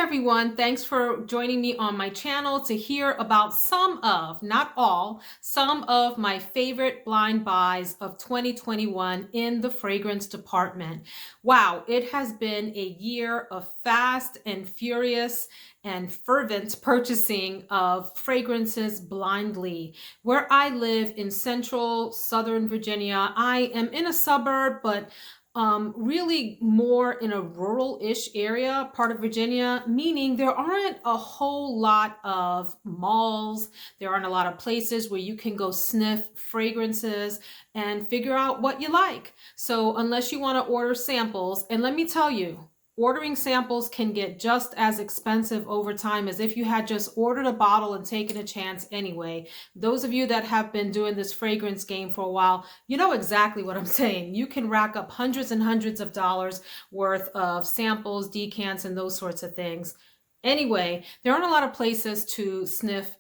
everyone, thanks for joining me on my channel to hear about some of, not all, some of my favorite blind buys of 2021 in the fragrance department. Wow, it has been a year of fast and furious and fervent purchasing of fragrances blindly. Where I live in central Southern Virginia, I am in a suburb, but really more in a rural-ish area, part of Virginia, meaning there aren't a whole lot of malls. There aren't a lot of places where you can go sniff fragrances and figure out what you like. So unless you want to order samples, and let me tell you, ordering samples can get just as expensive over time as if you had just ordered a bottle and taken a chance anyway. Those of you that have been doing this fragrance game for a while, you know exactly what I'm saying. You can rack up hundreds and hundreds of dollars worth of samples, decants, and those sorts of things. Anyway, there aren't a lot of places to sniff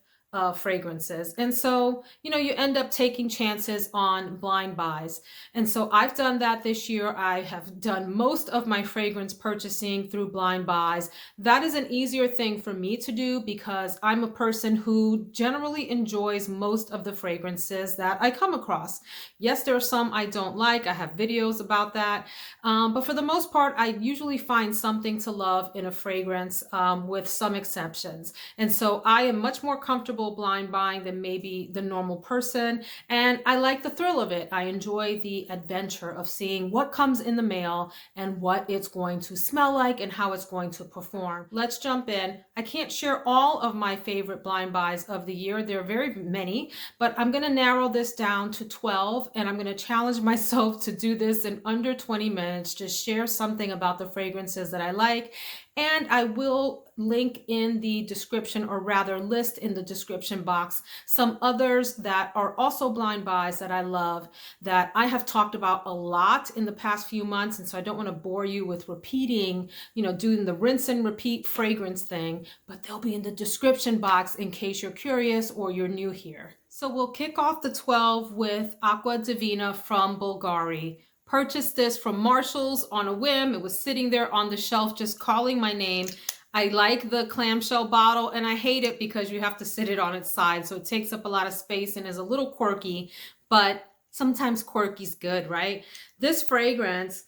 fragrances. And so, you end up taking chances on blind buys. And so I've done that this year. I have done most of my fragrance purchasing through blind buys. That is an easier thing for me to do because I'm a person who generally enjoys most of the fragrances that I come across. Yes, there are some I don't like. I have videos about that. But for the most part, I usually find something to love in a fragrance with some exceptions. And so I am much more comfortable blind buying than maybe the normal person. And I like the thrill of it. I enjoy the adventure of seeing what comes in the mail and what it's going to smell like and how it's going to perform. Let's jump in. I can't share all of my favorite blind buys of the year. There are very many, but I'm going to narrow this down to 12, and I'm going to challenge myself to do this in under 20 minutes. Just share something about the fragrances that I like. And I will link in the description, or rather list in the description box, some others that are also blind buys that I love, that I have talked about a lot in the past few months. And so I don't want to bore you with repeating, doing the rinse and repeat fragrance thing, but they'll be in the description box in case you're curious or you're new here. So we'll kick off the 12 with Aqua Divina from Bulgari. Purchased this from Marshall's on a whim. It was sitting there on the shelf just calling my name. I like the clamshell bottle, and I hate it because you have to sit it on its side, so it takes up a lot of space and is a little quirky, but sometimes quirky's good, right? This fragrance,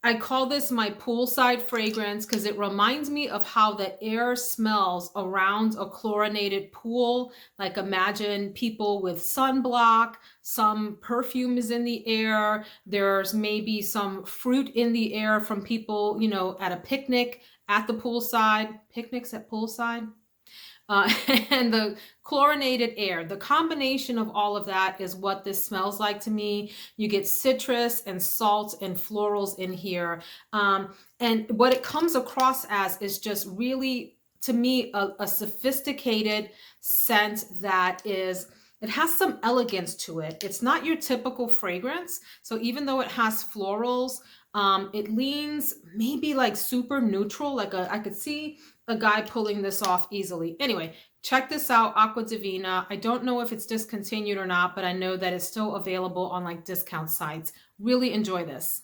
I call this my poolside fragrance because it reminds me of how the air smells around a chlorinated pool. Like imagine people with sunblock, some perfume is in the air. There's maybe some fruit in the air from people, at a picnic at the poolside. Picnics at poolside? And the chlorinated air, the combination of all of that is what this smells like to me. You get citrus and salt and florals in here. And what it comes across as is just really, to me, a sophisticated scent that is, it has some elegance to it. It's not your typical fragrance. So even though it has florals, it leans maybe like super neutral, I could see a guy pulling this off easily. Anyway, check this out, Aqua Divina. I don't know if it's discontinued or not, but I know that it's still available on like discount sites. Really enjoy this.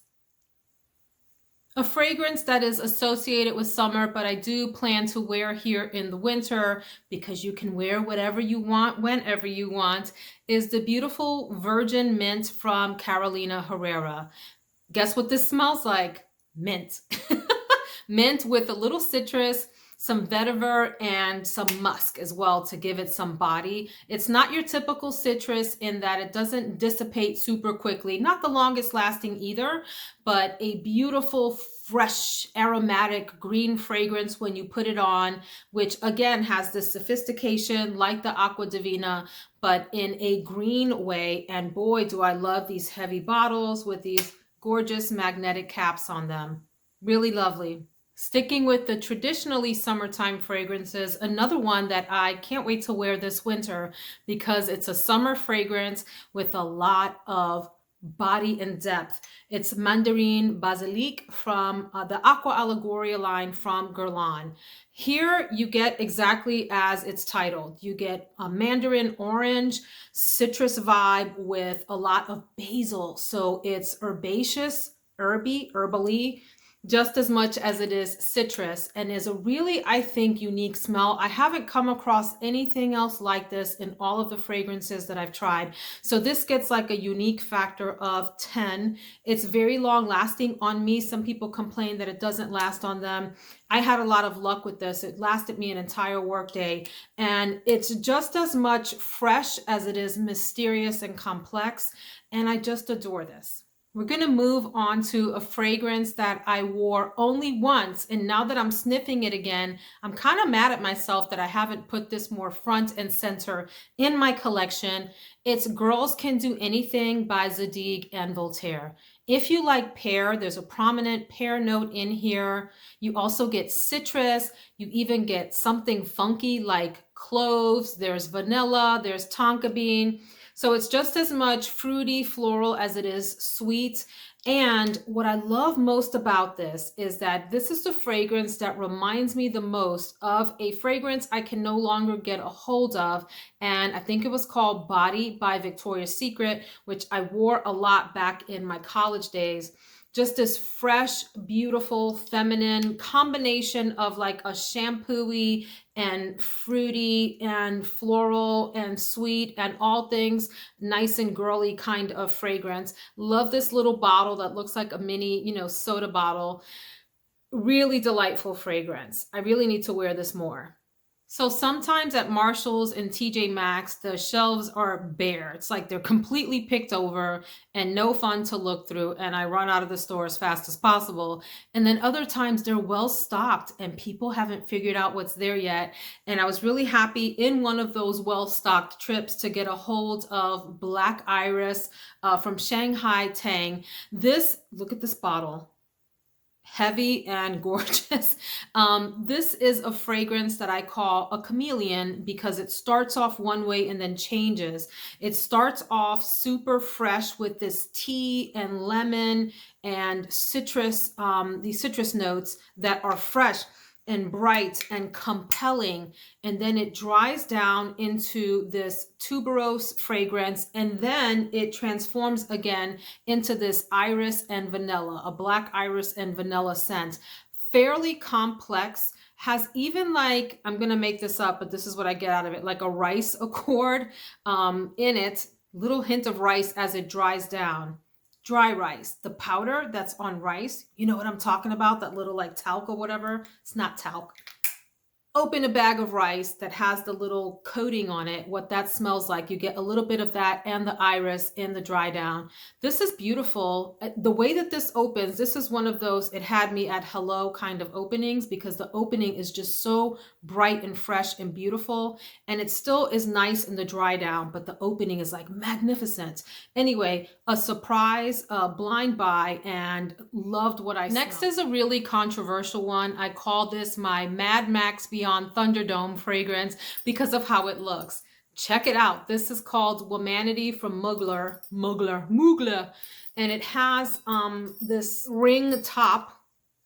A fragrance that is associated with summer, but I do plan to wear here in the winter because you can wear whatever you want, whenever you want, is the beautiful Virgin Mint from Carolina Herrera. Guess what this smells like? Mint. Mint with a little citrus, some vetiver, and some musk as well to give it some body. It's not your typical citrus in that it doesn't dissipate super quickly. Not the longest lasting either, but a beautiful, fresh, aromatic green fragrance when you put it on, which again has this sophistication like the Aqua Divina, but in a green way. And boy, do I love these heavy bottles with these gorgeous magnetic caps on them. Really lovely. Sticking with the traditionally summertime fragrances, another one that I can't wait to wear this winter because it's a summer fragrance with a lot of body and depth. It's Mandarin Basilic from the Aqua Allegoria line from Guerlain. Here you get exactly as it's titled. You get a mandarin orange citrus vibe with a lot of basil. So it's herbaceous, herbally, just as much as it is citrus, and is a really, I think, unique smell. I haven't come across anything else like this in all of the fragrances that I've tried. So this gets like a unique factor of 10. It's very long lasting on me. Some people complain that it doesn't last on them. I had a lot of luck with this. It lasted me an entire workday, and it's just as much fresh as it is mysterious and complex. And I just adore this. We're going to move on to a fragrance that I wore only once. And now that I'm sniffing it again, I'm kind of mad at myself that I haven't put this more front and center in my collection. It's Girls Can Do Anything by Zadig and Voltaire. If you like pear, there's a prominent pear note in here. You also get citrus. You even get something funky like cloves. There's vanilla. There's tonka bean. So it's just as much fruity, floral as it is sweet. And what I love most about this is that this is the fragrance that reminds me the most of a fragrance I can no longer get a hold of. And I think it was called Body by Victoria's Secret, which I wore a lot back in my college days. Just this fresh, beautiful, feminine combination of like a shampoo-y and fruity and floral and sweet and all things nice and girly kind of fragrance. Love this little bottle that looks like a mini, soda bottle. Really delightful fragrance. I really need to wear this more. So sometimes at Marshall's and TJ Maxx, the shelves are bare. It's like they're completely picked over and no fun to look through. And I run out of the store as fast as possible. And then other times they're well stocked and people haven't figured out what's there yet. And I was really happy in one of those well stocked trips to get a hold of Black Iris from Shanghai Tang. Look at this bottle. Heavy and gorgeous. This is a fragrance that I call a chameleon because it starts off one way and then changes. It starts off super fresh with this tea and lemon and citrus, these citrus notes that are fresh and bright and compelling, and then it dries down into this tuberose fragrance, and then it transforms again into this iris and vanilla, a black iris and vanilla scent. Fairly complex, has even like, I'm gonna make this up, but this is what I get out of it, like a rice accord in it, little hint of rice as it dries down. Dry rice, the powder that's on rice, you know what I'm talking about, that little like talc or whatever. It's not talc. Open a bag of rice that has the little coating on it, what that smells like. You get a little bit of that and the iris in the dry down. This is beautiful. The way that this opens, this is one of those, it had me at hello kind of openings because the opening is just so bright and fresh and beautiful. And it still is nice in the dry down, but the opening is like magnificent. Anyway, a surprise, blind buy, and loved what I Next smelled. Is a really controversial one. I call this my Mad Max Beyond Thunderdome fragrance because of how it looks. Check it out. This is called Womanity from Mugler, and it has this ring top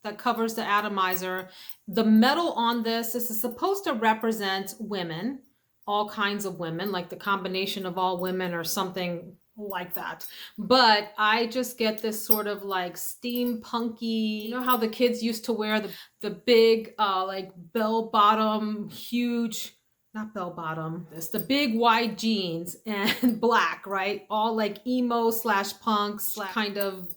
that covers the atomizer. The metal on this is supposed to represent women, all kinds of women, like the combination of all women or something like that. But I just get this sort of like steampunky, you know how the kids used to wear the big like bell bottom, huge, not bell bottom, it's the big wide jeans and black, right? All like emo slash punk slash kind of,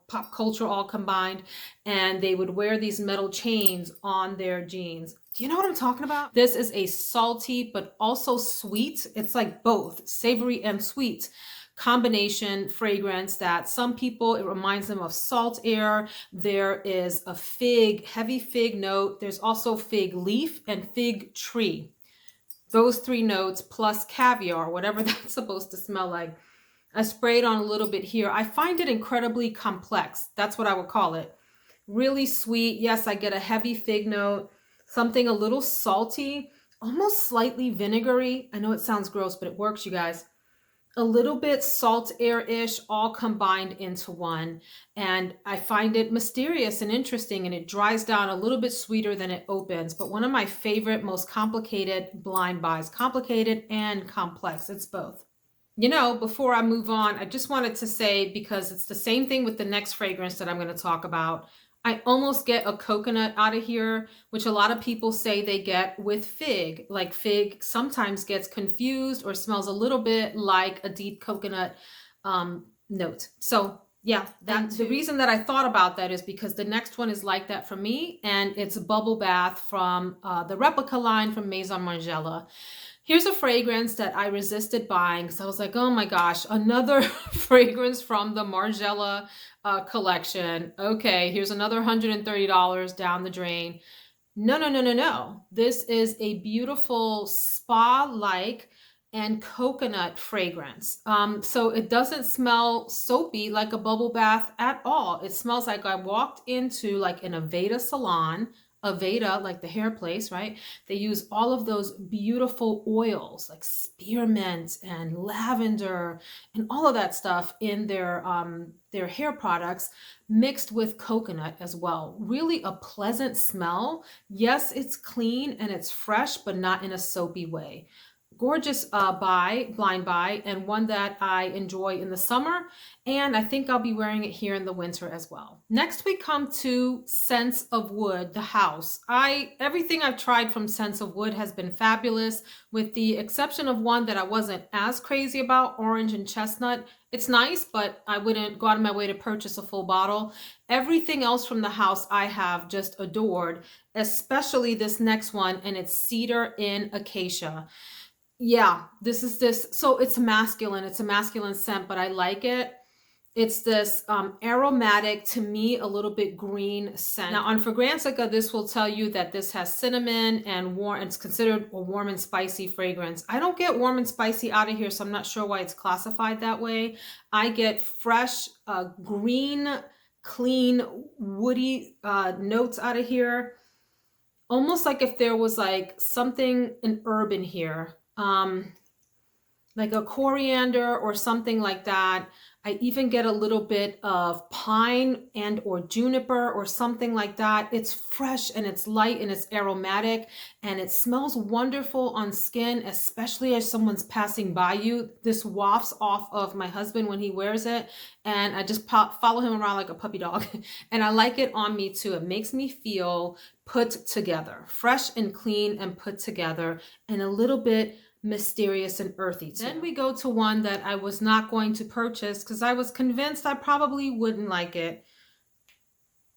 pop culture all combined. And they would wear these metal chains on their jeans. Do you know what I'm talking about? This is a salty, but also sweet. It's like both savory and sweet combination fragrance that some people, it reminds them of salt air. There is a heavy fig note. There's also fig leaf and fig tree. Those three notes plus caviar, whatever that's supposed to smell like. I sprayed on a little bit here. I find it incredibly complex. That's what I would call it. Really sweet. Yes, I get a heavy fig note. Something a little salty, almost slightly vinegary. I know it sounds gross, but it works, you guys. A little bit salt air-ish, all combined into one. And I find it mysterious and interesting, and it dries down a little bit sweeter than it opens. But one of my favorite, most complicated blind buys. Complicated and complex. It's both. Before I move on, I just wanted to say, because it's the same thing with the next fragrance that I'm going to talk about. I almost get a coconut out of here, which a lot of people say they get with fig. Like fig sometimes gets confused or smells a little bit like a deep coconut note. So yeah, the reason that I thought about that is because the next one is like that for me, and it's Bubble Bath from the replica line from Maison Margiela. Here's a fragrance that I resisted buying because I was like, oh my gosh, another fragrance from the Margiela collection. Okay, here's another $130 down the drain. No, no, no, no, no. This is a beautiful spa-like and coconut fragrance. So it doesn't smell soapy like a bubble bath at all. It smells like I walked into like an Aveda salon, Aveda, like the hair place, right? They use all of those beautiful oils like spearmint and lavender and all of that stuff in their hair products mixed with coconut as well. Really a pleasant smell. Yes, it's clean and it's fresh, but not in a soapy way. Gorgeous blind buy, and one that I enjoy in the summer, and I think I'll be wearing it here in the winter as well. Next we come to Scents of Wood, the house. Everything I've tried from Scents of Wood has been fabulous, with the exception of one that I wasn't as crazy about, orange and chestnut. It's nice, but I wouldn't go out of my way to purchase a full bottle. Everything else from the house I have just adored, especially this next one, and it's Cedar in Acacia. Yeah, so it's masculine. It's a masculine scent, but I like it. It's this aromatic, to me, a little bit green scent. Now on Fragrantica, this will tell you that this has cinnamon and warm. It's considered a warm and spicy fragrance. I don't get warm and spicy out of here, so I'm not sure why it's classified that way. I get fresh, green, clean, woody notes out of here. Almost like if there was like an herb in here. Like a coriander or something like that. I even get a little bit of pine and or juniper or something like that. It's fresh and it's light and it's aromatic and it smells wonderful on skin, especially as someone's passing by you. This wafts off of my husband when he wears it, and I just follow him around like a puppy dog. And I like it on me too. It makes me feel put together, fresh and clean and put together, and a little bit mysterious and earthy too. Then we go to one that I was not going to purchase because I was convinced I probably wouldn't like it.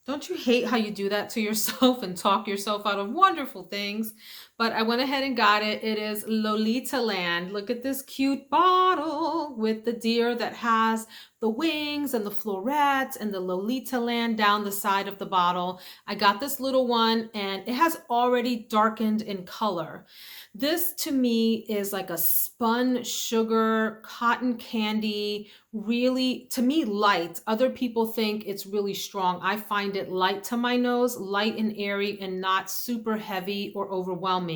Don't you hate how you do that to yourself and talk yourself out of wonderful things? But I went ahead and got it. It is Lolita Land. Look at this cute bottle with the deer that has the wings and the florets and the Lolita Land down the side of the bottle. I got this little one and it has already darkened in color. This to me is like a spun sugar cotton candy, really, to me, light. Other people think it's really strong. I find it light to my nose, light and airy and not super heavy or overwhelming.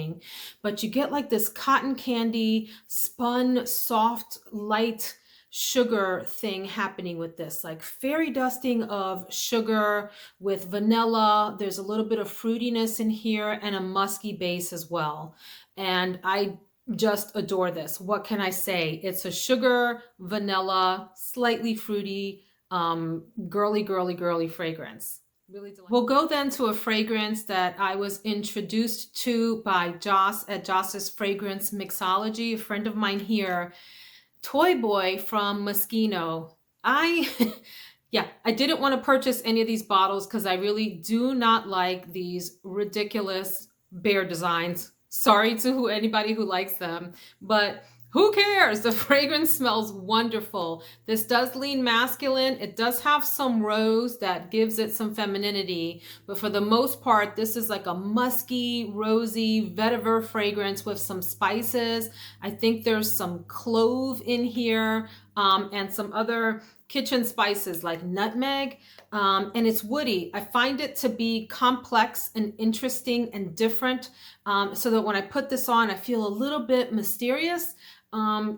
But you get like this cotton candy, spun, soft, light sugar thing happening with this, like fairy dusting of sugar with vanilla. There's a little bit of fruitiness in here and a musky base as well. And I just adore this. What can I say? It's a sugar, vanilla, slightly fruity, girly fragrance. Really delightful. We'll go then to a fragrance that I was introduced to by Joss at Joss's Fragrance Mixology, a friend of mine here. Toy Boy from Moschino. Yeah, I didn't want to purchase any of these bottles because I really do not like these ridiculous bear designs. Sorry to anybody who likes them, but who cares? The fragrance smells wonderful. This does lean masculine. It does have some rose that gives it some femininity, but for the most part, this is like a musky, rosy vetiver fragrance with some spices. I think there's some clove in here and some other kitchen spices like nutmeg, and it's woody. I find it to be complex and interesting and different, so that when I put this on, I feel a little bit mysterious,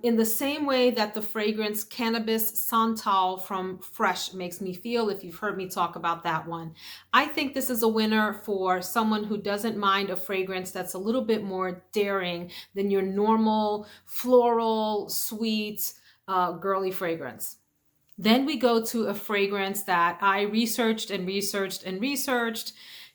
in the same way that the fragrance Cannabis Santal from Fresh makes me feel, if you've heard me talk about that one. I think this is a winner for someone who doesn't mind a fragrance that's a little bit more daring than your normal floral, sweet, girly fragrance. Then we go to a fragrance that I researched and researched and researched.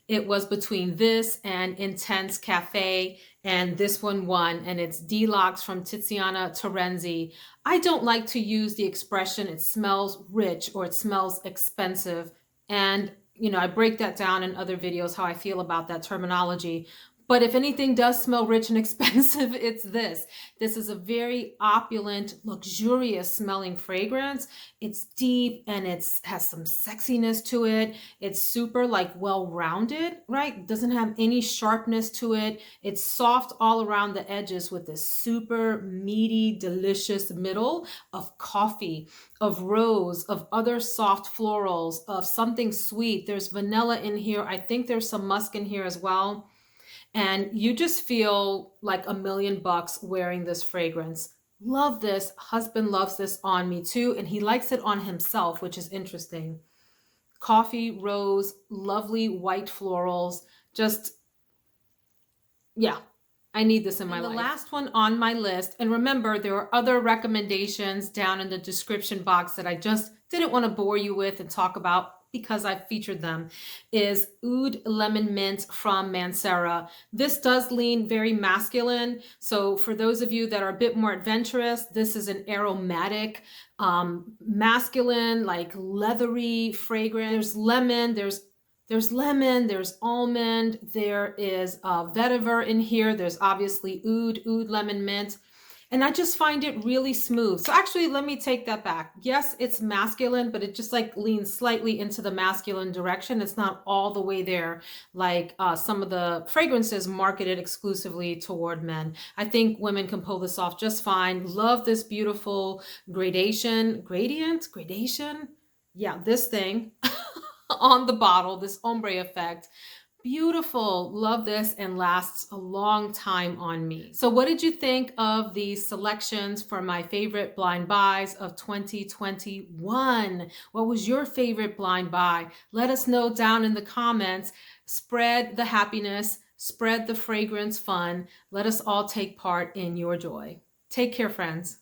It was between this and Intense Cafe, and this one won, and it's Deluxe from Tiziana Terenzi. I don't like to use the expression it smells rich or it smells expensive. And, I break that down in other videos, how I feel about that terminology. But if anything does smell rich and expensive, it's this. This is a very opulent, luxurious smelling fragrance. It's deep and has some sexiness to it. It's super well-rounded, right? Doesn't have any sharpness to it. It's soft all around the edges with this super meaty, delicious middle of coffee, of rose, of other soft florals, of something sweet. There's vanilla in here. I think there's some musk in here as well. And you just feel like $1,000,000 wearing this fragrance. Love this. Husband loves this on me too, and he likes it on himself, which is interesting. Coffee, rose, lovely white florals. Just, yeah, I need this in my life. The last one on my list, and remember, there are other recommendations down in the description box that I just didn't want to bore you with and talk about because I've featured them, is Oud Lemon Mint from Mancera. This does lean very masculine. So for those of you that are a bit more adventurous, this is an aromatic, masculine, like leathery fragrance. There's lemon, there's almond, there is vetiver in here. There's obviously Oud Lemon Mint. And I just find it really smooth. So actually, let me take that back. Yes, it's masculine, but it just leans slightly into the masculine direction. It's not all the way there like some of the fragrances marketed exclusively toward men. I think women can pull this off just fine. Love this beautiful gradation. Yeah, this thing on the bottle, this ombre effect. Beautiful. Love this and lasts a long time on me. So what did you think of these selections for my favorite blind buys of 2021? What was your favorite blind buy? Let us know down in the comments. Spread the happiness, spread the fragrance fun. Let us all take part in your joy. Take care, friends.